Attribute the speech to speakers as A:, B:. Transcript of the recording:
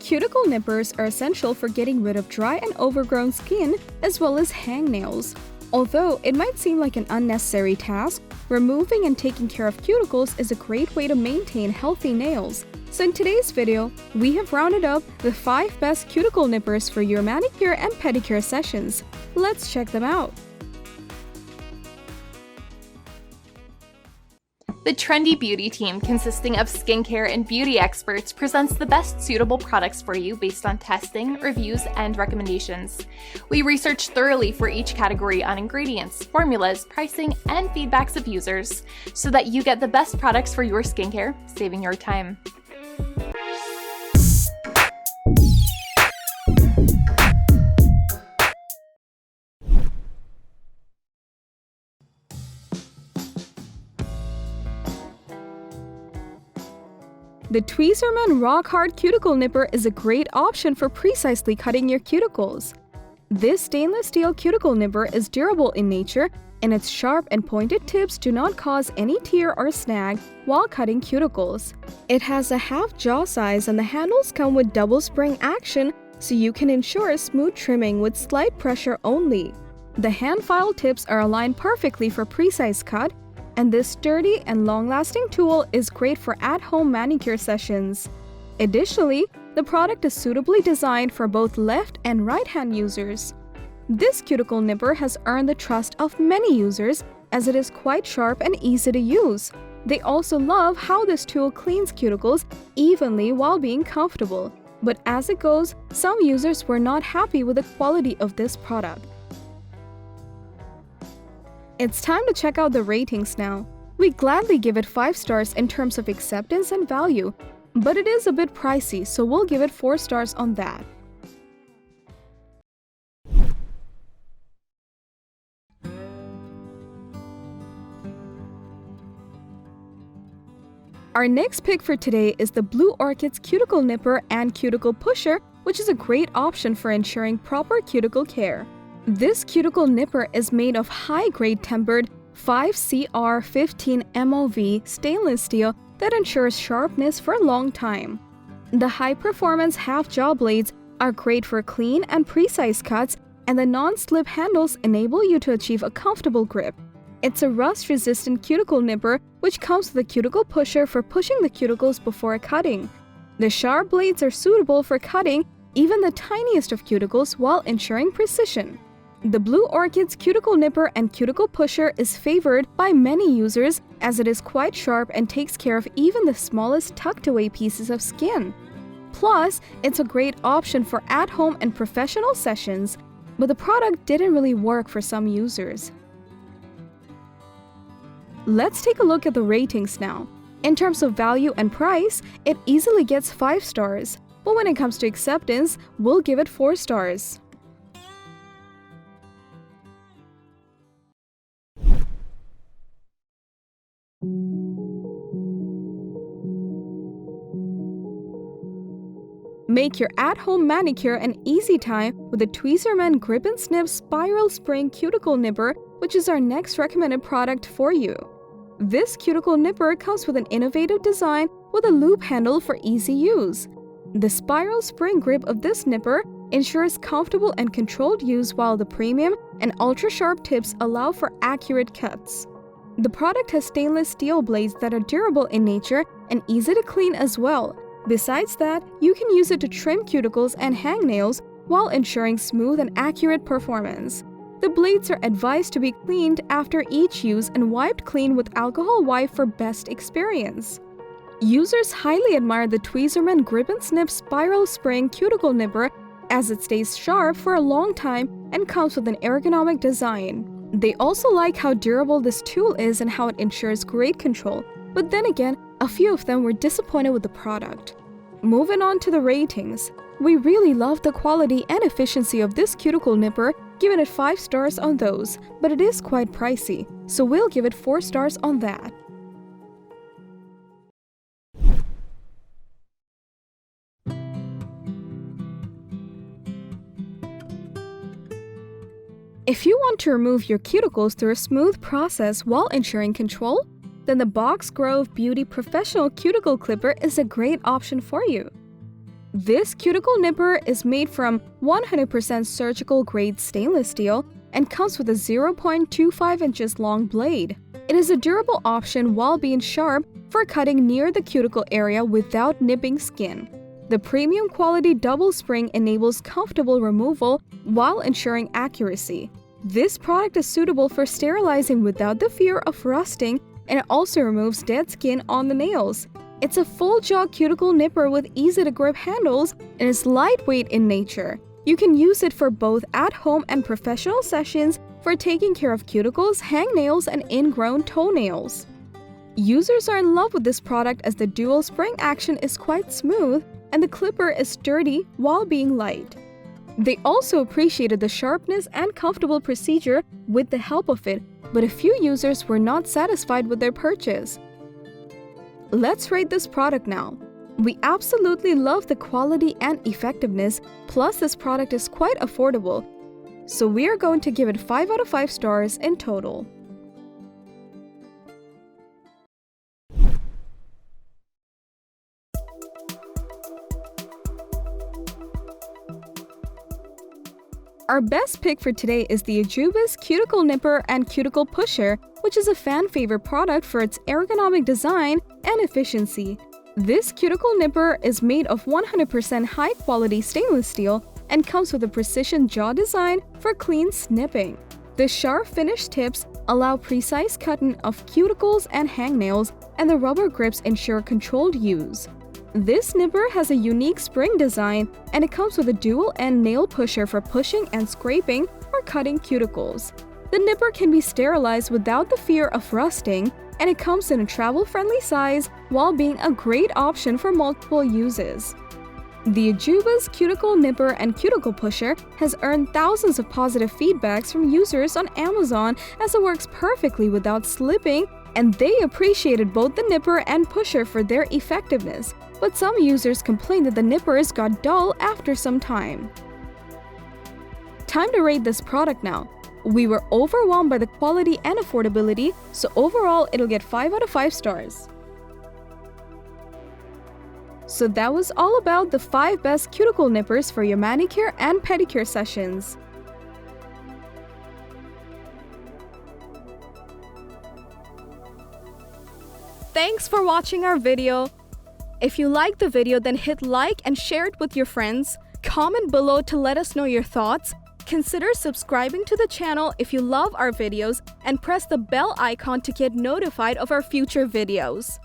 A: Cuticle nippers are essential for getting rid of dry and overgrown skin as well as hangnails. Although it might seem like an unnecessary task, removing and taking care of cuticles is a great way to maintain healthy nails. So in today's video, we have rounded up the 5 best cuticle nippers for your manicure and pedicure sessions. Let's check them out.
B: The trendy beauty team, consisting of skincare and beauty experts, presents the best suitable products for you based on testing, reviews, and recommendations. We research thoroughly for each category on ingredients, formulas, pricing, and feedbacks of users, so that you get the best products for your skincare, saving your time.
A: The Tweezerman Rockhard Cuticle Nipper is a great option for precisely cutting your cuticles. This stainless steel cuticle nipper is durable in nature, and its sharp and pointed tips do not cause any tear or snag while cutting cuticles. It has a half jaw size and the handles come with double spring action, so you can ensure smooth trimming with slight pressure only. The hand file tips are aligned perfectly for precise cut, and this sturdy and long-lasting tool is great for at-home manicure sessions. Additionally, the product is suitably designed for both left and right-hand users. This cuticle nipper has earned the trust of many users as it is quite sharp and easy to use. They also love how this tool cleans cuticles evenly while being comfortable. But as it goes, some users were not happy with the quality of this product. It's time to check out the ratings now. We gladly give it 5 stars in terms of acceptance and value, but it is a bit pricey, so we'll give it 4 stars on that. Our next pick for today is the Blue Orchids Cuticle Nipper and Cuticle Pusher, which is a great option for ensuring proper cuticle care. This cuticle nipper is made of high-grade tempered 5CR15 MOV stainless steel that ensures sharpness for a long time. The high-performance half-jaw blades are great for clean and precise cuts, and the non-slip handles enable you to achieve a comfortable grip. It's a rust-resistant cuticle nipper which comes with a cuticle pusher for pushing the cuticles before cutting. The sharp blades are suitable for cutting even the tiniest of cuticles while ensuring precision. The Blue Orchids Cuticle Nipper and Cuticle Pusher is favored by many users as it is quite sharp and takes care of even the smallest tucked-away pieces of skin. Plus, it's a great option for at-home and professional sessions, but the product didn't really work for some users. Let's take a look at the ratings now. In terms of value and price, it easily gets 5 stars, but when it comes to acceptance, we'll give it 4 stars. Make your at-home manicure an easy time with the Tweezerman Grip and Snip Spiral Spring Cuticle Nipper, which is our next recommended product for you. This cuticle nipper comes with an innovative design with a loop handle for easy use. The spiral spring grip of this nipper ensures comfortable and controlled use, while the premium and ultra-sharp tips allow for accurate cuts. The product has stainless steel blades that are durable in nature and easy to clean as well. Besides that, you can use it to trim cuticles and hangnails while ensuring smooth and accurate performance. The blades are advised to be cleaned after each use and wiped clean with alcohol wipe for best experience. Users highly admire the Tweezerman Grip and Snip Spiral Spring Cuticle Nipper as it stays sharp for a long time and comes with an ergonomic design. They also like how durable this tool is and how it ensures great control, but then again, a few of them were disappointed with the product. Moving on to the ratings. We really love the quality and efficiency of this cuticle nipper, giving it 5 stars on those, but it is quite pricey, so we'll give it 4 stars on that. If you want to remove your cuticles through a smooth process while ensuring control, then the Boxgrove Beauty Professional Cuticle Clipper is a great option for you. This cuticle nipper is made from 100% surgical grade stainless steel and comes with a 0.25 inches long blade. It is a durable option while being sharp for cutting near the cuticle area without nipping skin. The premium quality double spring enables comfortable removal while ensuring accuracy. This product is suitable for sterilizing without the fear of rusting, and it also removes dead skin on the nails. It's a full-jaw cuticle nipper with easy-to-grip handles and is lightweight in nature. You can use it for both at-home and professional sessions for taking care of cuticles, hangnails, and ingrown toenails. Users are in love with this product as the dual spring action is quite smooth and the clipper is sturdy while being light. They also appreciated the sharpness and comfortable procedure with the help of it, but a few users were not satisfied with their purchase. Let's rate this product now. We absolutely love the quality and effectiveness, plus this product is quite affordable, so we are going to give it 5 out of 5 stars in total. Our best pick for today is the EJIUBAS Cuticle Nipper and Cuticle Pusher, which is a fan favorite product for its ergonomic design and efficiency. This cuticle nipper is made of 100% high-quality stainless steel and comes with a precision jaw design for clean snipping. The sharp finished tips allow precise cutting of cuticles and hangnails, and the rubber grips ensure controlled use. This nipper has a unique spring design, and it comes with a dual-end nail pusher for pushing and scraping or cutting cuticles. The nipper can be sterilized without the fear of rusting, and it comes in a travel-friendly size while being a great option for multiple uses. The EJIUBAS Cuticle Nipper and Cuticle Pusher has earned thousands of positive feedbacks from users on Amazon as it works perfectly without slipping, and they appreciated both the nipper and pusher for their effectiveness, but some users complained that the nippers got dull after some time. Time to rate this product now. We were overwhelmed by the quality and affordability, so overall it'll get 5 out of 5 stars. So that was all about the 5 best cuticle nippers for your manicure and pedicure sessions. Thanks for watching our video. If you liked the video, then hit like and share it with your friends. Comment below to let us know your thoughts. Consider subscribing to the channel if you love our videos and press the bell icon to get notified of our future videos.